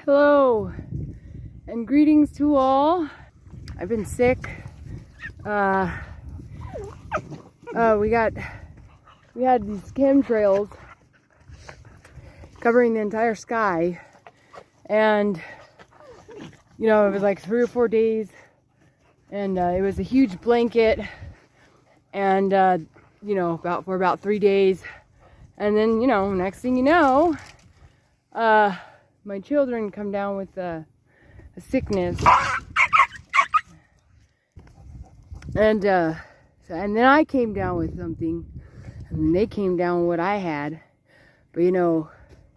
Hello and greetings to all. I've been sick. We had these chemtrails covering the entire sky, and it was like 3 or 4 days, and it was a huge blanket, and for about 3 days, and then next thing you know, my children come down with a sickness, and then I came down with something, and then they came down with what I had. But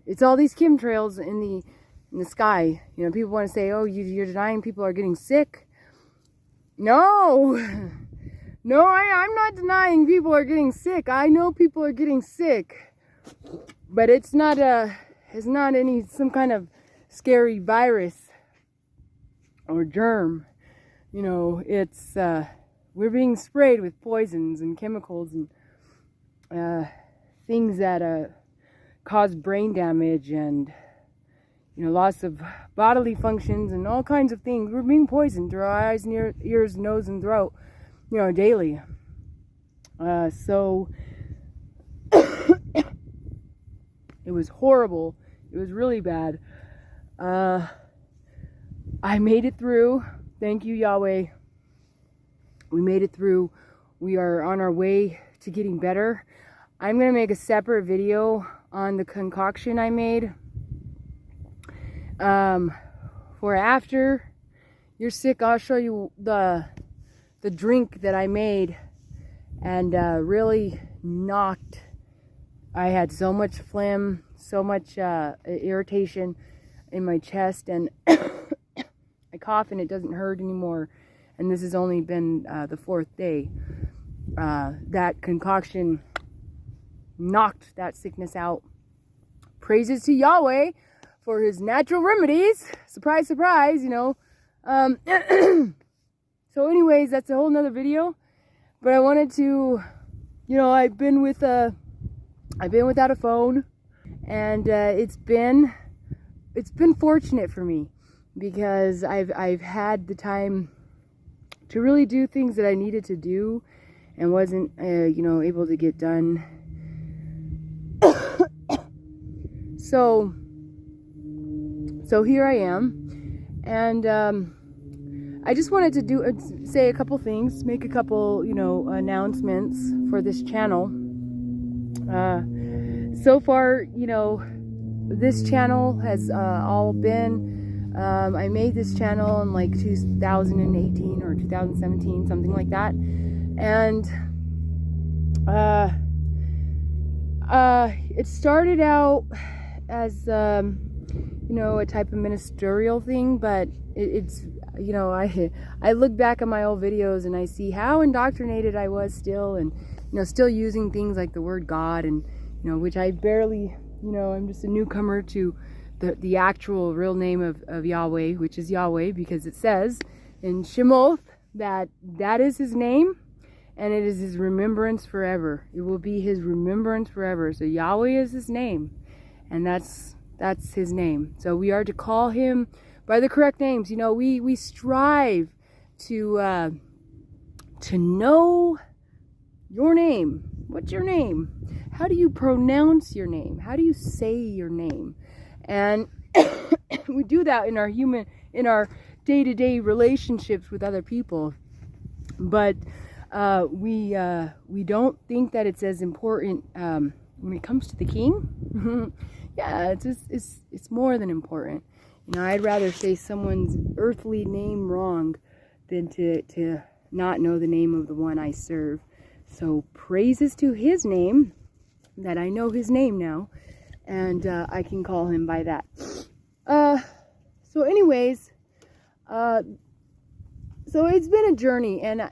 it's all these chemtrails in the sky. People want to say, "Oh, you're denying people are getting sick." No, I'm not denying people are getting sick. I know people are getting sick, but it's not some kind of scary virus or germ. It's we're being sprayed with poisons and chemicals and things that cause brain damage and loss of bodily functions and all kinds of things. We're being poisoned through our eyes, ears, nose, and throat, daily. So it was horrible. It was really bad. I made it through. Thank you, Yahweh. We made it through. We are on our way to getting better. I'm going to make a separate video on the concoction I made. For after you're sick, I'll show you the drink that I made, and really knocked. I had so much phlegm, so much irritation in my chest, and I cough and it doesn't hurt anymore. And this has only been the 4th day. That concoction knocked that sickness out. Praises to Yahweh for his natural remedies. Surprise, surprise, So anyways, that's a whole nother video. But I wanted to, I've been without a phone, and it's been fortunate for me, because I've had the time to really do things that I needed to do and wasn't able to get done. So here I am, and I just wanted to say a couple things, make a couple announcements for this channel. So far, this channel has all been, I made this channel in like 2018 or 2017, something like that, and it started out as a type of ministerial thing, but it's I look back at my old videos and I see how indoctrinated I was still, and still using things like the word God, and which I barely, I'm just a newcomer to the actual real name of Yahweh, which is Yahweh, because it says in Shemoth that is his name, and it is his remembrance forever. It will be his remembrance forever. So Yahweh is his name, and that's his name. So we are to call him by the correct names. We strive to know your name. What's your name? How do you pronounce your name? How do you say your name? And we do that in our day-to-day relationships with other people. But we don't think that it's as important when it comes to the King. Yeah, it's more than important. I'd rather say someone's earthly name wrong than to not know the name of the one I serve. So praises to his name, that I know his name now, and I can call him by that. So anyways, so it's been a journey, and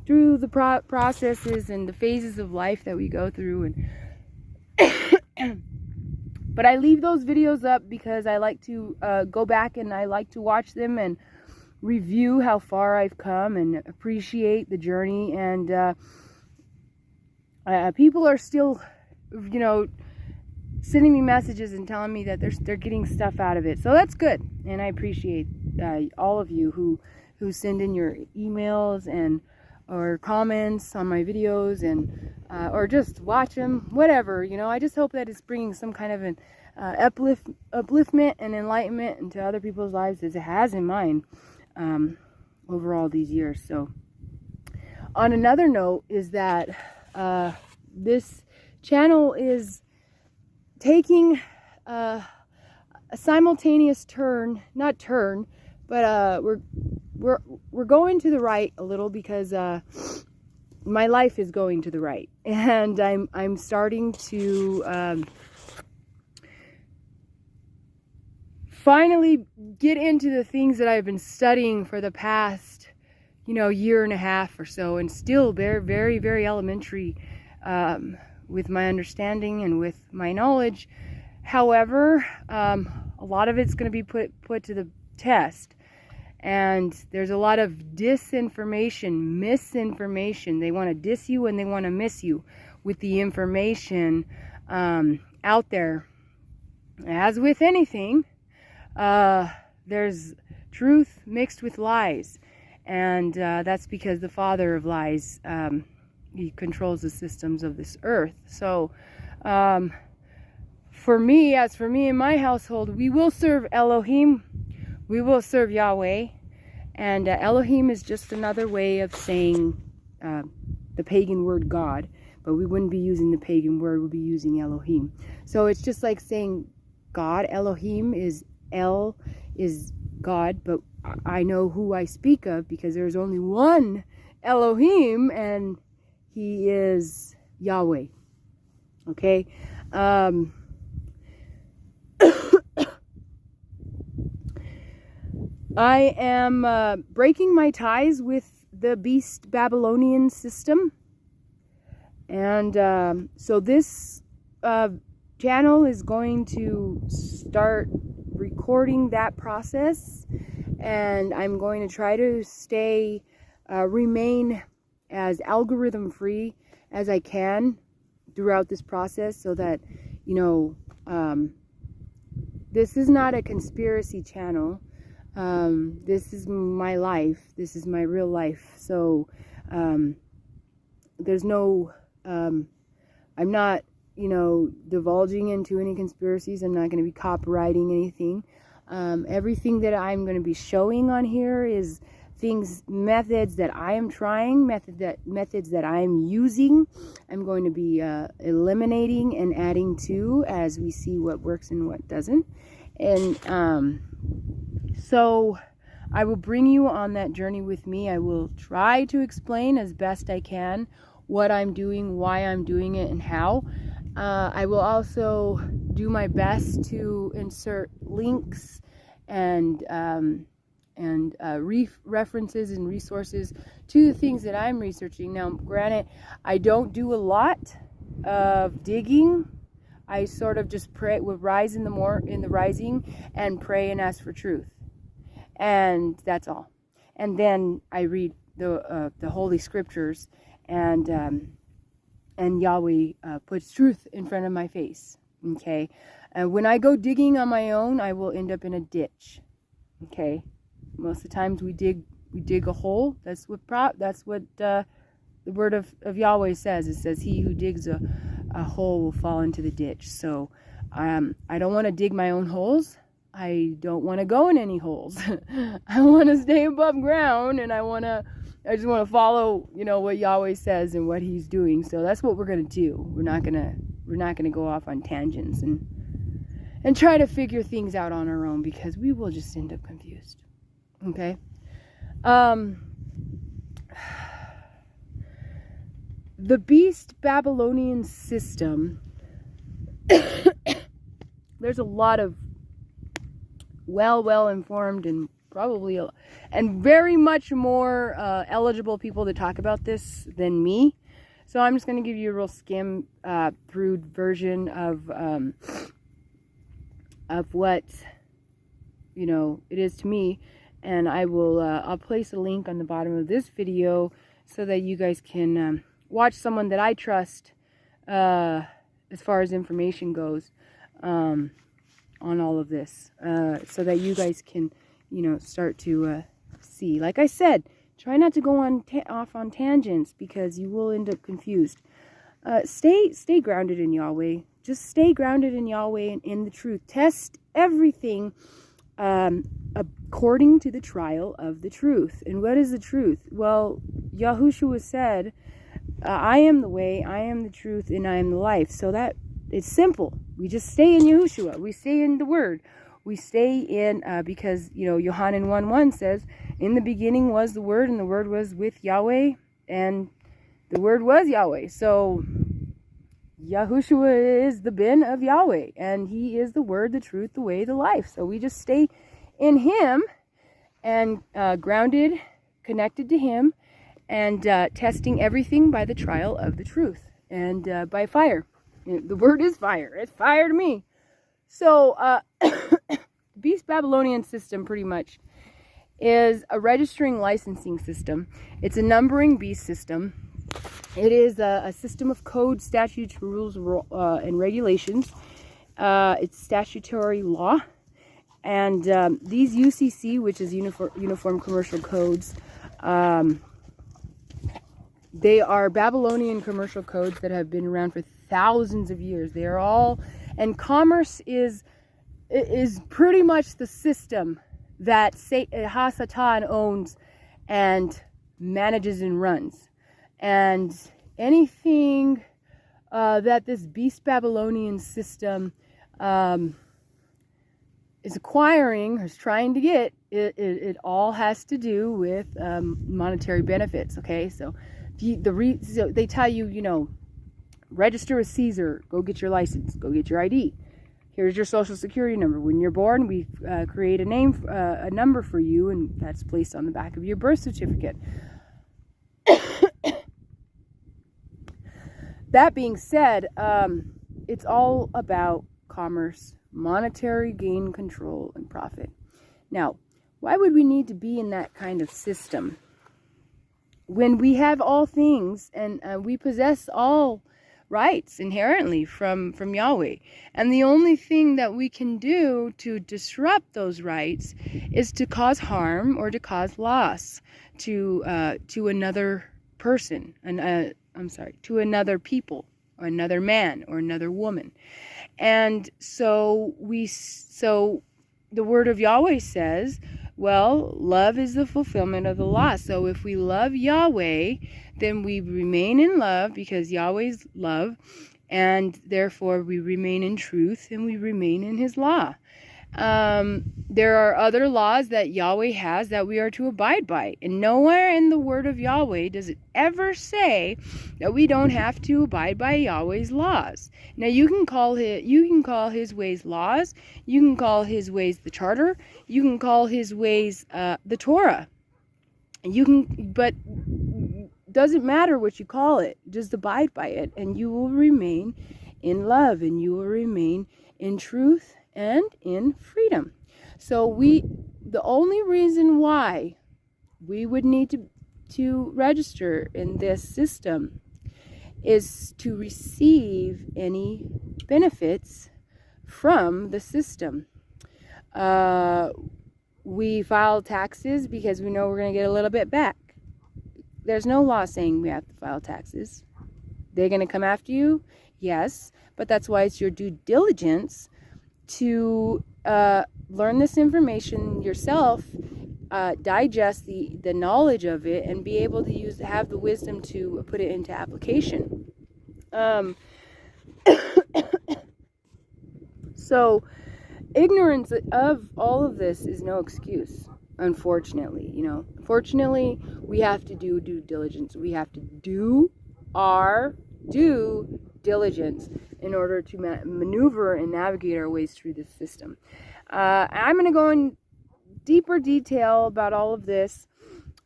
through the processes and the phases of life that we go through, and but I leave those videos up because I like to go back and I like to watch them and review how far I've come and appreciate the journey. And people are still, sending me messages and telling me that they're getting stuff out of it. So that's good, and I appreciate all of you who send in your emails and or comments on my videos, and or just watch them, whatever, you know. I just hope that it's bringing some kind of an upliftment and enlightenment into other people's lives, as it has in mine over all these years. So on another note is that this channel is taking a simultaneous turn, not turn, but we're going to the right a little, because my life is going to the right, and I'm starting to finally get into the things that I've been studying for the past, you know, year and a half or so, and still very, very, very elementary with my understanding and with my knowledge. However, a lot of it's going to be put to the test, and there's a lot of disinformation, misinformation. They want to diss you and they want to miss you with the information out there. As with anything, there's truth mixed with lies, and that's because the father of lies, he controls the systems of this earth. So for me in my household, we will serve Elohim, we will serve Yahweh, and Elohim is just another way of saying the pagan word God, but we wouldn't be using the pagan word, we'd be using Elohim. So it's just like saying God. Elohim is El is God, but I know who I speak of, because there's only one Elohim, and he is Yahweh. Okay? I am breaking my ties with the beast Babylonian system, and so this channel is going to start recording that process, and I'm going to try to remain as algorithm free as I can throughout this process, so that, you know, this is not a conspiracy channel. This is my life. This is my real life. So there's no, I'm not, you know, divulging into any conspiracies. I'm not going to be copywriting anything. Everything that I'm going to be showing on here is methods that I am trying, methods that I'm using. I'm going to be eliminating and adding to as we see what works and what doesn't. And so I will bring you on that journey with me. I will try to explain as best I can what I'm doing, why I'm doing it, and how. I will also do my best to insert links and references and resources to the things that I'm researching. Now, granted, I don't do a lot of digging. I sort of just pray, would rise in the rising and pray and ask for truth, and that's all. And then I read the Holy Scriptures, and Yahweh puts truth in front of my face. Okay, and when I go digging on my own, I will end up in a ditch. Okay, most of the times we dig a hole. That's what the word of Yahweh says. It says, "He who digs a hole will fall into the ditch." So I don't want to dig my own holes. I don't want to go in any holes. I want to stay above ground, and I just want to follow, you know, what Yahweh says and what He's doing. So that's what we're gonna do. We're not gonna go off on tangents and try to figure things out on our own, because we will just end up confused. Okay. The beast Babylonian system, there's a lot of well informed and probably and very much more eligible people to talk about this than me. So I'm just going to give you a real skim through version of what, you know, it is to me, and I'll place a link on the bottom of this video so that you guys can watch someone that I trust as far as information goes. on all of this, so that you guys can, start to see. Like I said, try not to go off on tangents, because you will end up confused. Stay grounded in Yahweh. Just stay grounded in Yahweh and in the truth. Test everything according to the trial of the truth. And what is the truth? Well, Yahushua said, I am the way, I am the truth, and I am the life. So that it's simple. We just stay in Yahushua. We stay in the Word. We stay in, because, Yohanan 1:1 says, in the beginning was the Word, and the Word was with Yahweh, and the Word was Yahweh. So Yahushua is the bin of Yahweh, and He is the Word, the truth, the way, the life. So we just stay in Him, and grounded, connected to Him, and testing everything by the trial of the truth, and by fire. The Word is fire. It's fire to me. So the Beast Babylonian system pretty much is a registering licensing system. It's a numbering beast system. It is a system of code, statutes, rules, and regulations. It's statutory law. And these UCC, which is Uniform Commercial Codes, they are Babylonian commercial codes that have been around for thousands of years. They are all, and commerce is pretty much the system that Hasatan owns and manages and runs. And anything that this Beast Babylonian system is acquiring or is trying to get, it all has to do with monetary benefits. Okay, so so they tell you, register with Caesar, go get your license, go get your ID. Here's your social security number. When you're born, we create a number for you, and that's placed on the back of your birth certificate. That being said, it's all about commerce, monetary gain, control, and profit. Now, why would we need to be in that kind of system when we have all things, and we possess all rights inherently from Yahweh? And the only thing that we can do to disrupt those rights is to cause harm or to cause loss to another person, to another people, or another man, or another woman. And so the word of Yahweh says, well, love is the fulfillment of the law. So if we love Yahweh, then we remain in love, because Yahweh's love, and therefore we remain in truth, and we remain in His law. There are other laws that Yahweh has that we are to abide by, and nowhere in the word of Yahweh does it ever say that we don't have to abide by Yahweh's laws. Now you can call His ways laws, you can call His ways the charter, you can call His ways the Torah. But doesn't matter what you call it, just abide by it, and you will remain in love, and you will remain in truth and in freedom. So the only reason why we would need to register in this system is to receive any benefits from the system. We file taxes because we know we're going to get a little bit back. There's no law saying we have to file taxes. They're going to come after you? Yes, but that's why it's your due diligence to learn this information yourself, digest the knowledge of it, and be able to have the wisdom to put it into application. So ignorance of all of this is no excuse, unfortunately. Unfortunately, we have to do due diligence. We have to do our due diligence in order to maneuver and navigate our ways through this system. I'm going to go in deeper detail about all of this,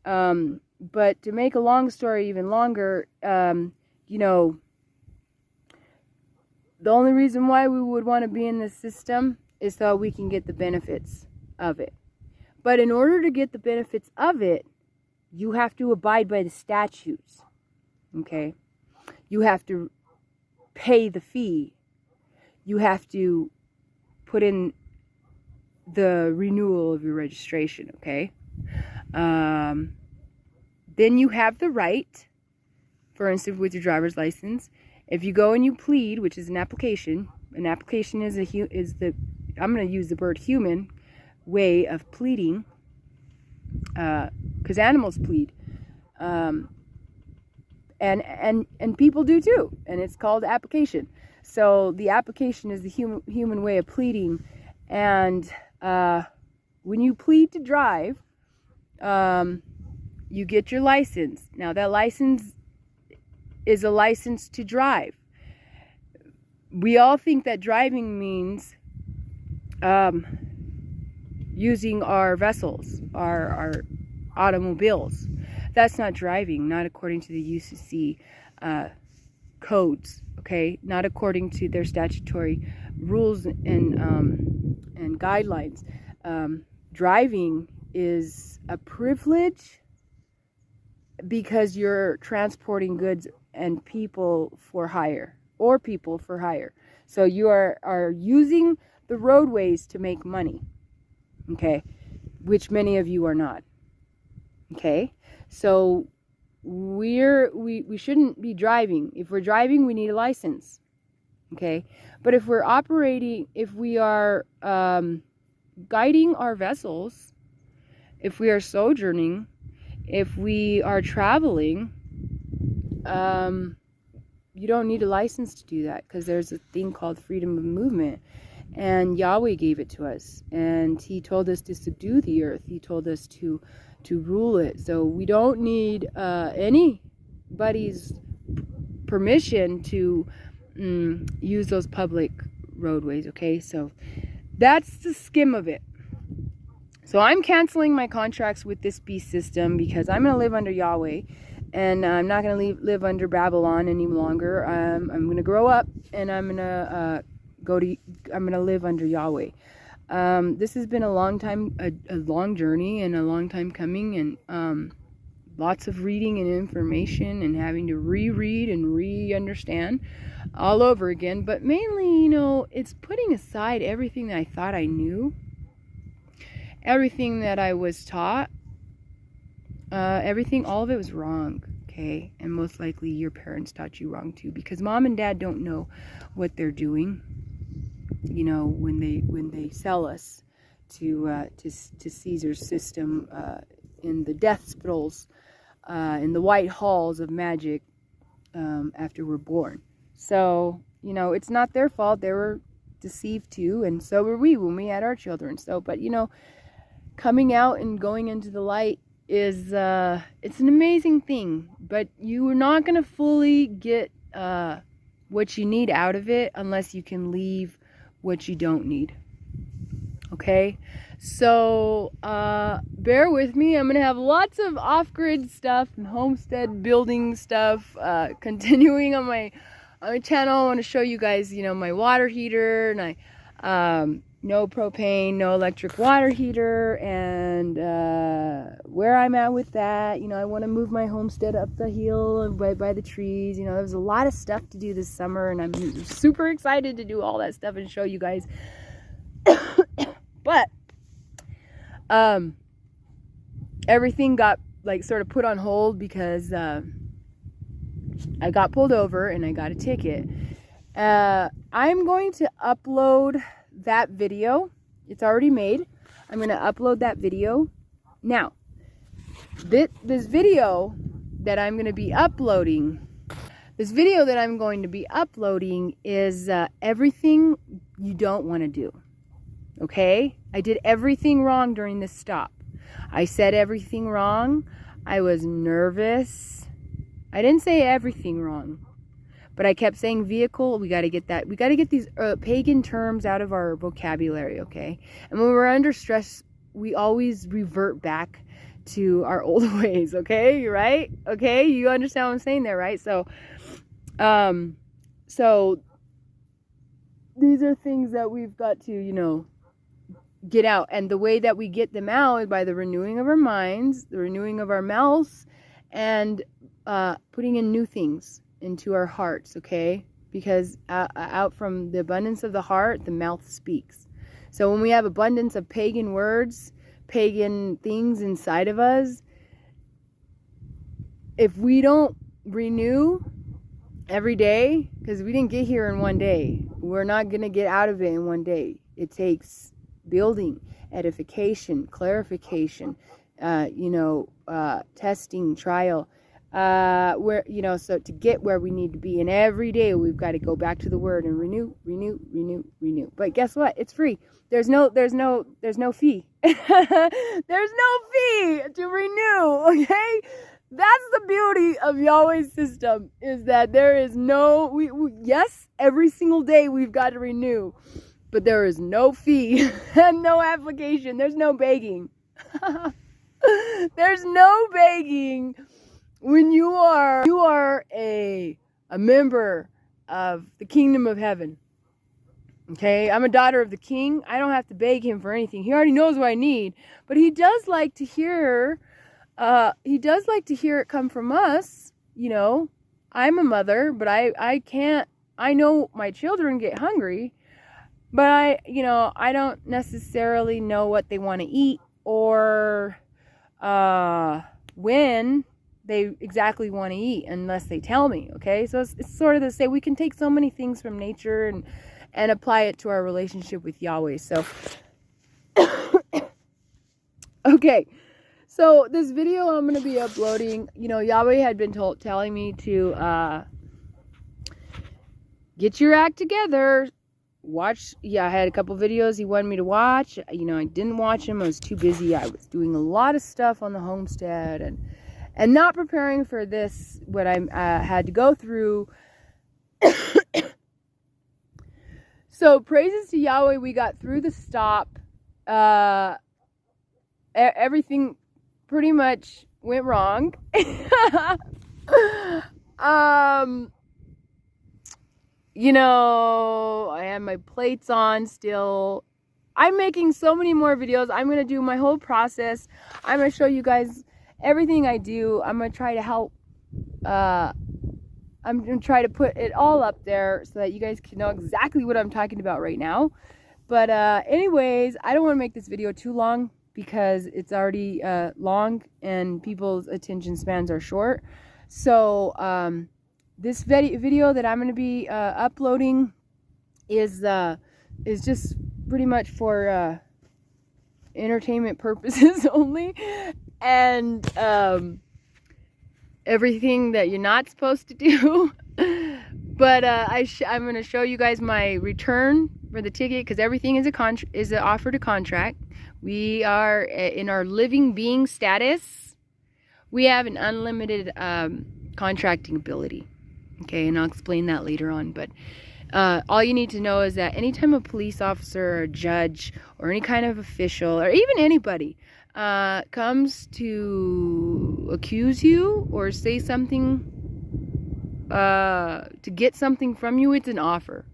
but to make a long story even longer, the only reason why we would want to be in this system is so we can get the benefits of it. But in order to get the benefits of it, you have to abide by the statutes, okay? You have to pay the fee. You have to put in the renewal of your registration, okay? Then you have the right, for instance, with your driver's license, if you go and you plead, which is an application is the, I'm going to use the word human way of pleading, because animals plead, and people do too, and it's called application. So the application is the human way of pleading, and when you plead to drive, you get your license. Now that license is a license to drive. We all think that driving means using our vessels, our automobiles. That's not driving, not according to the UCC codes, okay? Not according to their statutory rules and guidelines. Driving is a privilege because you're transporting goods and people for hire, or people for hire. So you are using the roadways to make money, okay? Which many of you are not, okay? So we shouldn't be driving. If we're driving, we need a license, okay? But if we're operating, if we are guiding our vessels, if we are sojourning, if we are traveling, you don't need a license to do that, because there's a thing called freedom of movement, and Yahweh gave it to us, and He told us to subdue the earth. He told us to rule it. So we don't need anybody's permission to use those public roadways, okay? So that's the skim of it. So I'm canceling my contracts with this beast system, because I'm going to live under Yahweh, and I'm not going to live under Babylon any longer. I'm going to grow up, and I'm going to live under Yahweh. This has been a long time, a long journey, and a long time coming, and lots of reading and information, and having to reread and re-understand all over again. But mainly, it's putting aside everything that I thought I knew, everything that I was taught, everything, all of it was wrong, okay? And most likely your parents taught you wrong too, because mom and dad don't know what they're doing, when they sell us to Caesar's system, in the death spitals, in the white halls of magic, after we're born. So, it's not their fault. They were deceived too, and so were we when we had our children. So, but coming out and going into the light is it's an amazing thing, but you are not going to fully get what you need out of it unless you can leave what you don't need, okay? So bear with me. I'm going to have lots of off-grid stuff and homestead building stuff continuing on my channel. I want to show you guys, my water heater, and no propane, no electric water heater, and where I'm at with that. I want to move my homestead up the hill by the trees. There's a lot of stuff to do this summer, and I'm super excited to do all that stuff and show you guys. But everything got sort of put on hold because I got pulled over and I got a ticket. I'm going to upload that video. It's already made. I'm going to upload that video. Now, this video that I'm going to be uploading, is everything you don't want to do. Okay? I did everything wrong during this stop. I said everything wrong. I was nervous. I didn't say everything wrong. But I kept saying vehicle. We got to get that. We got to get these pagan terms out of our vocabulary, okay? And when we're under stress, we always revert back to our old ways, okay? Right? Okay? You understand what I'm saying there, right? So these are things that we've got to, get out. And the way that we get them out is by the renewing of our minds, the renewing of our mouths, and putting in new things into our hearts, okay? Because out from the abundance of the heart, the mouth speaks. So when we have abundance of pagan words, pagan things inside of us, if we don't renew every day, because we didn't get here in one day, we're not going to get out of it in one day. It takes building, edification, clarification, testing, trial, so to get where we need to be. And every day we've got to go back to the word and renew. But guess what? It's free. There's no fee. There's no fee to renew. Okay. That's the beauty of Yahweh's system, is that there is no, yes, every single day we've got to renew, but there is no fee and no application. There's no begging. There's no begging when you are a member of the kingdom of heaven. Okay, I'm a daughter of the king. I don't have to beg him for anything. He already knows what I need, but he does like to hear it come from us. I'm a mother, but I know my children get hungry, but I don't necessarily know what they want to eat or when they exactly want to eat unless they tell me. Okay, so it's sort of to say we can take so many things from nature and apply it to our relationship with Yahweh. So okay. So this video I'm going to be uploading, Yahweh had been telling me to get your act together. Watch. Yeah, I had a couple videos he wanted me to watch. I didn't watch them. I was too busy. I was doing a lot of stuff on the homestead and not preparing for this, what I had to go through. So praises to Yahweh. We got through the stop. Everything pretty much went wrong. I had my plates on still. I'm making so many more videos. I'm going to do my whole process. I'm going to show you guys everything I do. I'm going to try to help. I'm going to try to put it all up there so that you guys can know exactly what I'm talking about right now. But anyways, I don't want to make this video too long, because it's already long and people's attention spans are short. So this video that I'm going to be uploading is just pretty much for entertainment purposes only, and everything that you're not supposed to do. But I'm going to show you guys my return for the ticket, because everything is an offer to contract. We are in our living being status. We have an unlimited contracting ability. Okay, and I'll explain that later on. But all you need to know is that anytime a police officer or a judge or any kind of official or even anybody comes to accuse you or say something to get something from you, it's an offer.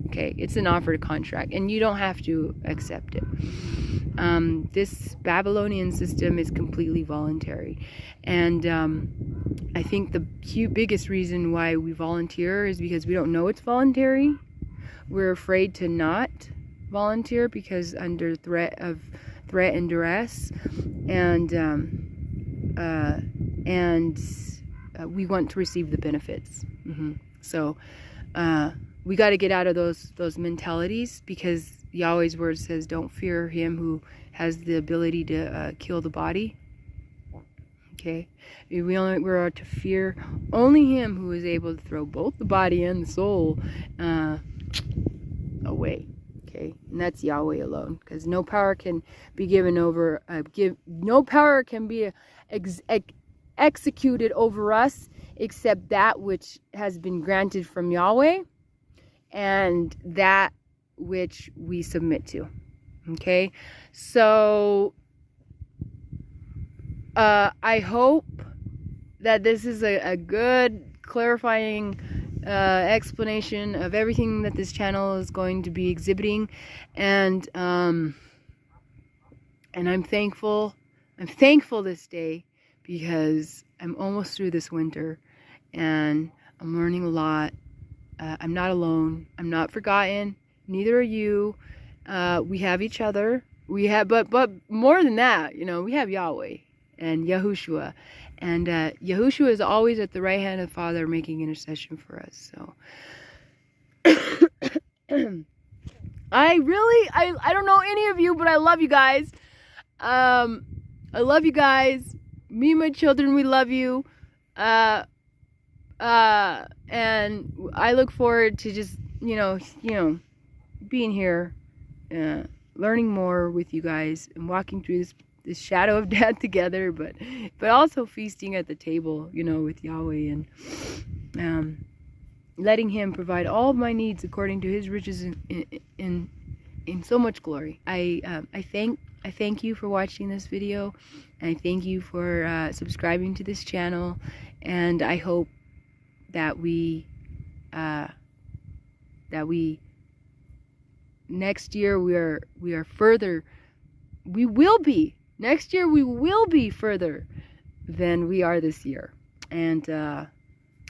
Okay, it's an offer to contract, and you don't have to accept it. This Babylonian system is completely voluntary, and I think the biggest reason why we volunteer is because we don't know it's voluntary. We're afraid to not volunteer because under threat and duress, and we want to receive the benefits. So we got to get out of those mentalities, because Yahweh's word says, don't fear him who has the ability to kill the body. Okay, we're to fear only him who is able to throw both the body and the soul away. Okay, and that's Yahweh alone, because no power can be given over. No power can be executed over us except that which has been granted from Yahweh, and that which we submit to. Okay, so I hope that this is a good clarifying explanation of everything that this channel is going to be exhibiting, and I'm thankful this day, because I'm almost through this winter and I'm learning a lot. I'm not alone. I'm not forgotten. Neither are you. We have each other. We have, but more than that, you know, we have Yahweh and Yahushua. And Yahushua is always at the right hand of the Father making intercession for us. So I don't know any of you, but I love you guys. I love you guys. Me and my children, we love you. And I look forward to just, you know, being here, learning more with you guys and walking through this shadow of death together, but also feasting at the table, you know, with Yahweh, and letting Him provide all of my needs according to His riches in so much glory. I thank you for watching this video, and I thank you for subscribing to this channel, and I hope that we next year next year we will be further than we are this year, and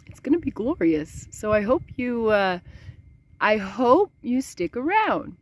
it's gonna be glorious. So I hope you stick around.